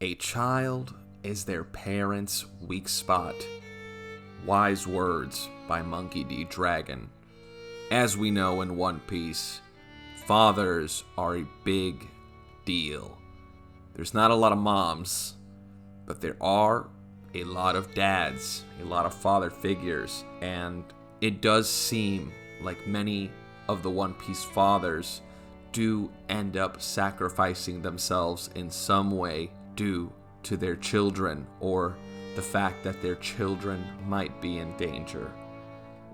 A child is their parents' weak spot. Wise words by Monkey D. Dragon. As we know in One Piece, fathers are a big deal. There's not a lot of moms, but there are a lot of dads, a lot of father figures, and it does seem like many of the One Piece fathers do end up sacrificing themselves in some way due to their children or the fact that their children might be in danger.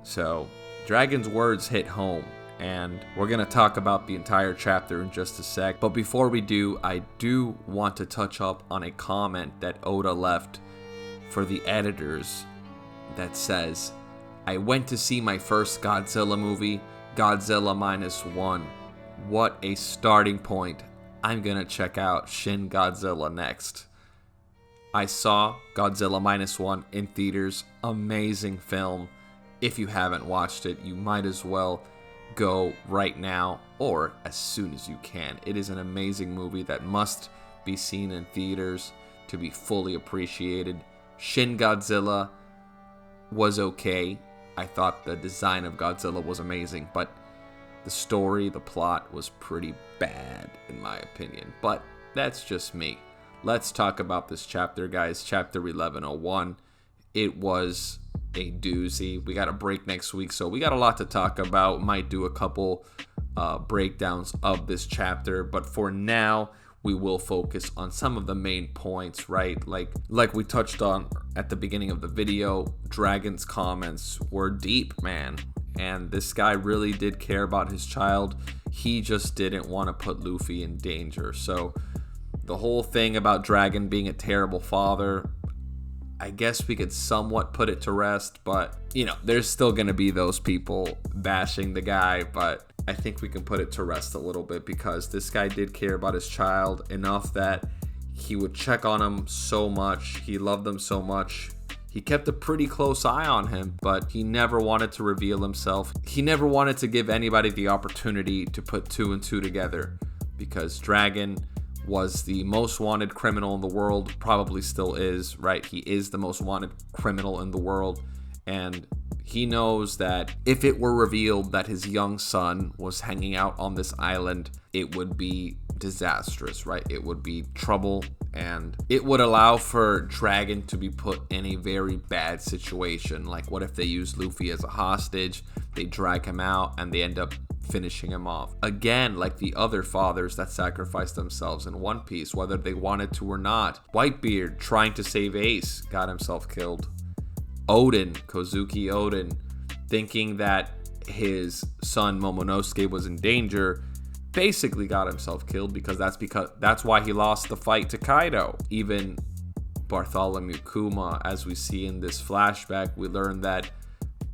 So, Dragon's words hit home, and we're going to talk about the entire chapter in just a sec. But before we do, I do want to touch up on a comment that Oda left for the editors that says, "I went to see my first Godzilla movie, Godzilla Minus One. What a starting point. I'm gonna check out Shin Godzilla next." I saw Godzilla Minus One in theaters. Amazing film. If you haven't watched it, you might as well go right now or as soon as you can. It is an amazing movie that must be seen in theaters to be fully appreciated. Shin Godzilla was okay. I thought the design of Godzilla was amazing, but the story, the plot was pretty bad in my opinion. But that's just me. Let's talk about this chapter, guys. Chapter 1101. It was a doozy. We got a break next week, so we got a lot to talk about. Might do a couple breakdowns of this chapter, but for now, we will focus on some of the main points, right? Like we touched on at the beginning of the video, Dragon's comments were deep, man. And this guy really did care about his child. He just didn't want to put Luffy in danger. So the whole thing about Dragon being a terrible father, I guess we could somewhat put it to rest. But, you know, there's still going to be those people bashing the guy. But I think we can put it to rest a little bit because this guy did care about his child enough that he would check on him so much. He loved them so much. He kept a pretty close eye on him, but he never wanted to reveal himself. He never wanted to give anybody the opportunity to put two and two together because Dragon was the most wanted criminal in the world, probably still is, right? He is the most wanted criminal in the world, and he knows that if it were revealed that his young son was hanging out on this island, it would be disastrous, right? It would be trouble, and it would allow for Dragon to be put in a very bad situation. Like, what if they use Luffy as a hostage, they drag him out, and they end up finishing him off? Again, like the other fathers that sacrificed themselves in One Piece, whether they wanted to or not. Whitebeard, trying to save Ace, got himself killed. Oden, Kozuki Oden, thinking that his son Momonosuke was in danger, basically got himself killed because that's why he lost the fight to Kaido. Even Bartholomew Kuma, as we see in this flashback, we learn that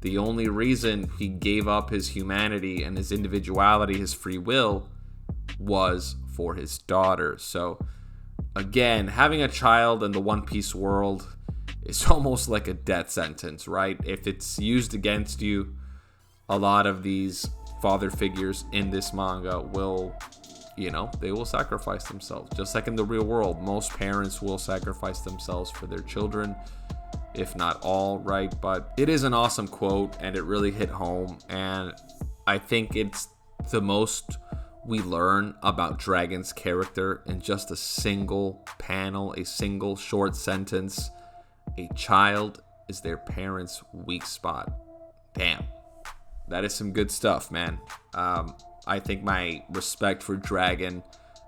the only reason he gave up his humanity and his individuality, his free will, was for his daughter. So again, having a child in the One Piece world is almost like a death sentence, right? If it's used against you, a lot of these father figures in this manga will, they will sacrifice themselves. Just like in the real world, most parents will sacrifice themselves for their children, if not all, right? But it is an awesome quote, and it really hit home, and I think it's the most we learn about Dragon's character in just a single panel, a single short sentence. A child is their parents' weak spot. Damn. That is some good stuff, man. I think my respect for Dragon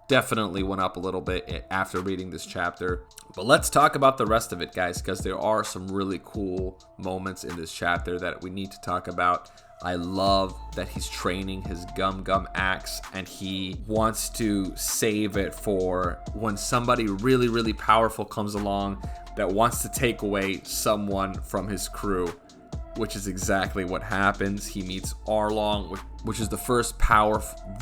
definitely went up a little bit after reading this chapter. But let's talk about the rest of it, guys, because there are some really cool moments in this chapter that we need to talk about. I love that he's training his Gum Gum axe, and he wants to save it for when somebody really, really powerful comes along that wants to take away someone from his crew, which is exactly what happens. He meets Arlong, which is the first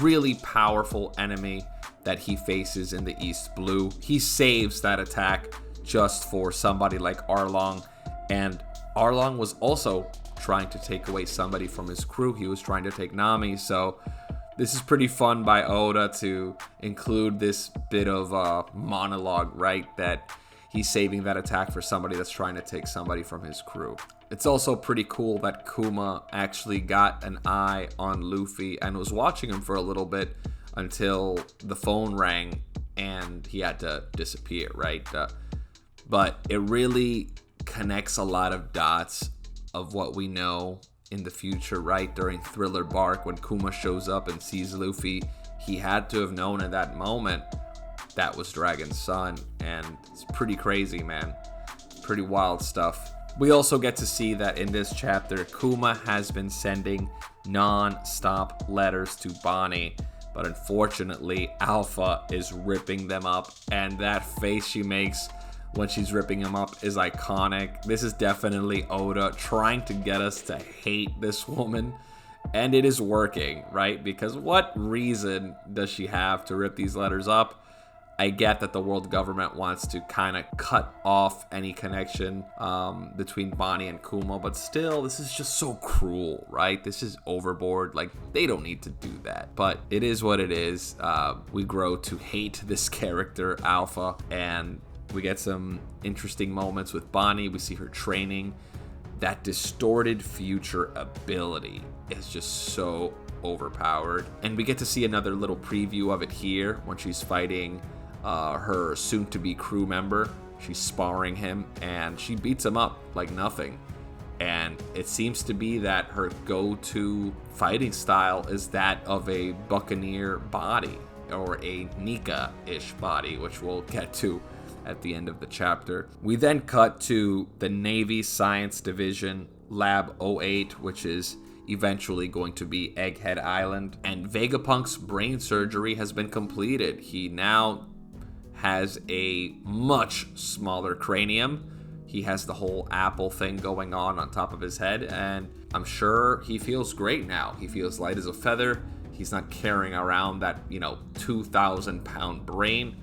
really powerful enemy that he faces in the East Blue. He saves that attack just for somebody like Arlong, and Arlong was also trying to take away somebody from his crew. He was trying to take Nami, so This is pretty fun by Oda to include this bit of monologue, right? That he's saving that attack for somebody that's trying to take somebody from his crew. It's also pretty cool that Kuma actually got an eye on Luffy and was watching him for a little bit until the phone rang and he had to disappear, right? But it really connects a lot of dots of what we know in the future, right? During Thriller Bark, when Kuma shows up and sees Luffy, he had to have known at that moment that was Dragon's son, and it's pretty crazy, man. Pretty wild stuff. We also get to see that in this chapter, Kuma has been sending non-stop letters to Bonnie, but unfortunately, Alpha is ripping them up, and that face she makes when she's ripping him up is iconic. This is definitely Oda trying to get us to hate this woman, and it is working, right? Because what reason does she have to rip these letters up? I get that the world government wants to kind of cut off any connection between Bonnie and Kuma, but still, this is just so cruel, right? This is overboard. Like, they don't need to do that, but it is what it is. We grow to hate this character, Alpha, and we get some interesting moments with Bonnie. We see her training. That distorted future ability is just so overpowered. And we get to see another little preview of it here when she's fighting her soon-to-be crew member. She's sparring him, and she beats him up like nothing. And it seems to be that her go-to fighting style is that of a buccaneer body, or a Nika-ish body, which we'll get to at the end of the chapter. We then cut to the Navy Science Division, Lab 08, which is eventually going to be Egghead Island. And Vegapunk's brain surgery has been completed. He now has a much smaller cranium. He has the whole apple thing going on top of his head, and I'm sure he feels great now. He feels light as a feather. He's not carrying around that, 2,000 pound brain,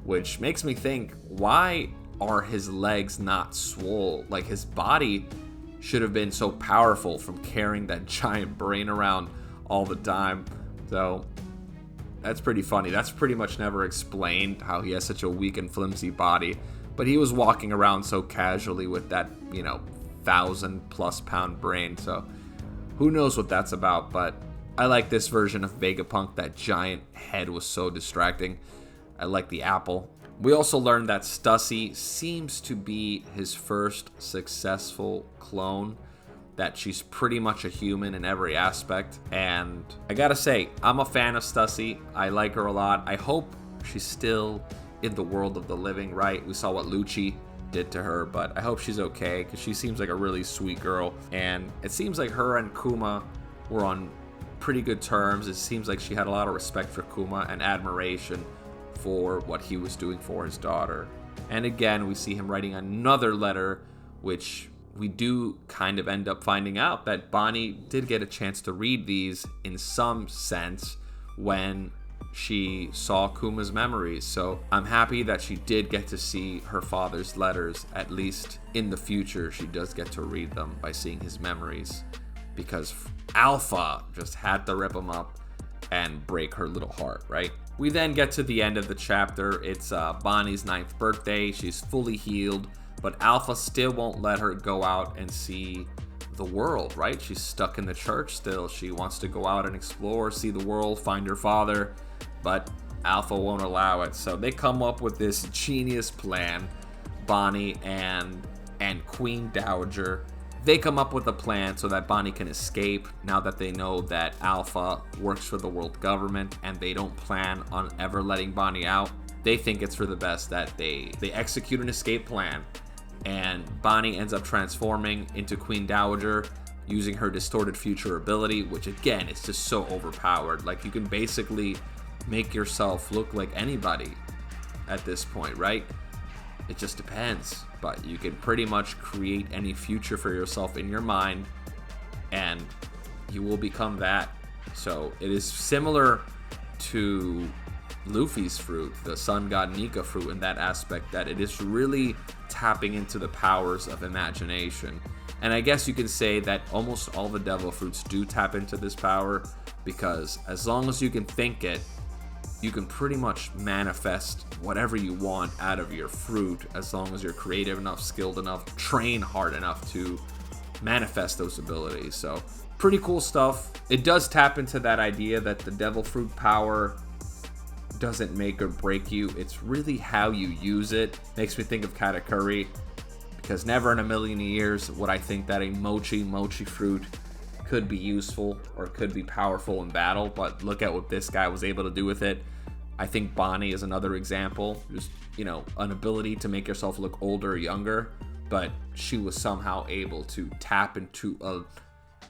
which makes me think, why are his legs not swole? Like, his body should have been so powerful from carrying that giant brain around all the time. So that's pretty funny. That's pretty much never explained, how he has such a weak and flimsy body. But he was walking around so casually with that, 1,000+ pound brain. So who knows what that's about. But I like this version of Vegapunk. That giant head was so distracting. I like the apple. We also learned that Stussy seems to be his first successful clone, that she's pretty much a human in every aspect. And I gotta say, I'm a fan of Stussy. I like her a lot. I hope she's still in the world of the living, right? We saw what Lucci did to her, but I hope she's okay, because she seems like a really sweet girl. And it seems like her and Kuma were on pretty good terms. It seems like she had a lot of respect for Kuma and admiration for what he was doing for his daughter. And again, we see him writing another letter, which we do kind of end up finding out that Bonnie did get a chance to read these in some sense when she saw Kuma's memories. So I'm happy that she did get to see her father's letters. At least in the future, she does get to read them by seeing his memories, because Alpha just had to rip him up and break her little heart, right? We then get to the end of the chapter. It's Bonnie's 9th birthday. She's fully healed, but Alpha still won't let her go out and see the world, right? She's stuck in the church still. She wants to go out and explore, see the world, find her father, but Alpha won't allow it. So they come up with this genius plan. Bonnie and Queen Dowager, they come up with a plan so that Bonnie can escape now that they know that Alpha works for the world government, and they don't plan on ever letting Bonnie out. They think it's for the best that they execute an escape plan, and Bonnie ends up transforming into Queen Dowager using her distorted future ability, which again is just so overpowered. Like, you can basically make yourself look like anybody at this point, right? It just depends, but you can pretty much create any future for yourself in your mind, and you will become that. So it is similar to Luffy's fruit, the Sun God Nika fruit, in that aspect, that it is really tapping into the powers of imagination. And I guess you can say that almost all the devil fruits do tap into this power, because as long as you can think it, you can pretty much manifest whatever you want out of your fruit, as long as you're creative enough, skilled enough, train hard enough to manifest those abilities. So pretty cool stuff. It does tap into that idea that the devil fruit power doesn't make or break you. It's really how you use it. Makes me think of Katakuri, because never in a million years would I think that a mochi fruit could be useful or could be powerful in battle, but look at what this guy was able to do with it. I think Bonnie is another example. Just, an ability to make yourself look older or younger, but she was somehow able to tap into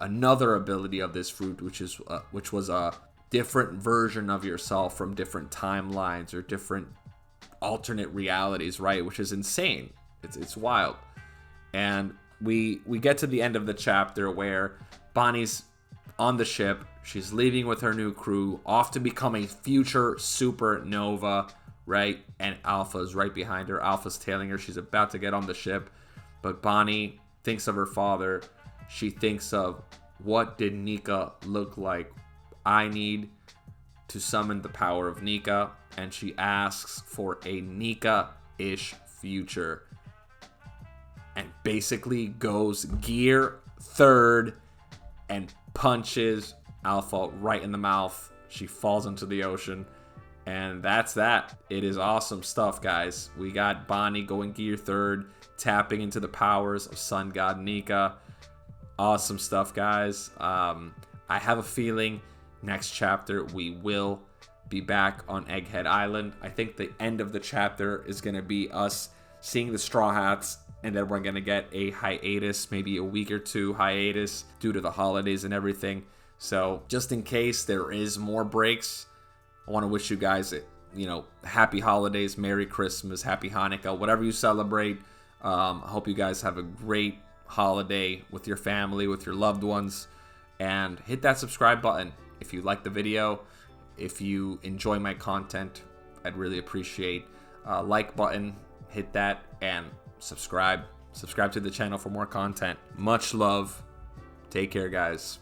another ability of this fruit, which was a different version of yourself from different timelines or different alternate realities, right? Which is insane. It's wild. And we get to the end of the chapter where Bonnie's on the ship. She's leaving with her new crew, off to become a future supernova, right? And Alpha's right behind her. Alpha's tailing her. She's about to get on the ship. But Bonnie thinks of her father. She thinks of, what did Nika look like? I need to summon the power of Nika. And she asks for a Nika-ish future. And basically goes gear third and punches Alpha right in the mouth. She falls into the ocean. And that's that. It is awesome stuff, guys. We got Bonnie going gear third, tapping into the powers of Sun God Nika. Awesome stuff, guys. I have a feeling next chapter we will be back on Egghead Island. I think the end of the chapter is going to be us seeing the Straw Hats, and then we're going to get a hiatus, maybe a week or two hiatus due to the holidays and everything. So just in case there is more breaks, I want to wish you guys, happy holidays, Merry Christmas, Happy Hanukkah, whatever you celebrate. I hope you guys have a great holiday with your family, with your loved ones, and hit that subscribe button if you like the video. If you enjoy my content, I'd really appreciate a like button. Hit that and subscribe to the channel for more content. Much love. Take care, guys.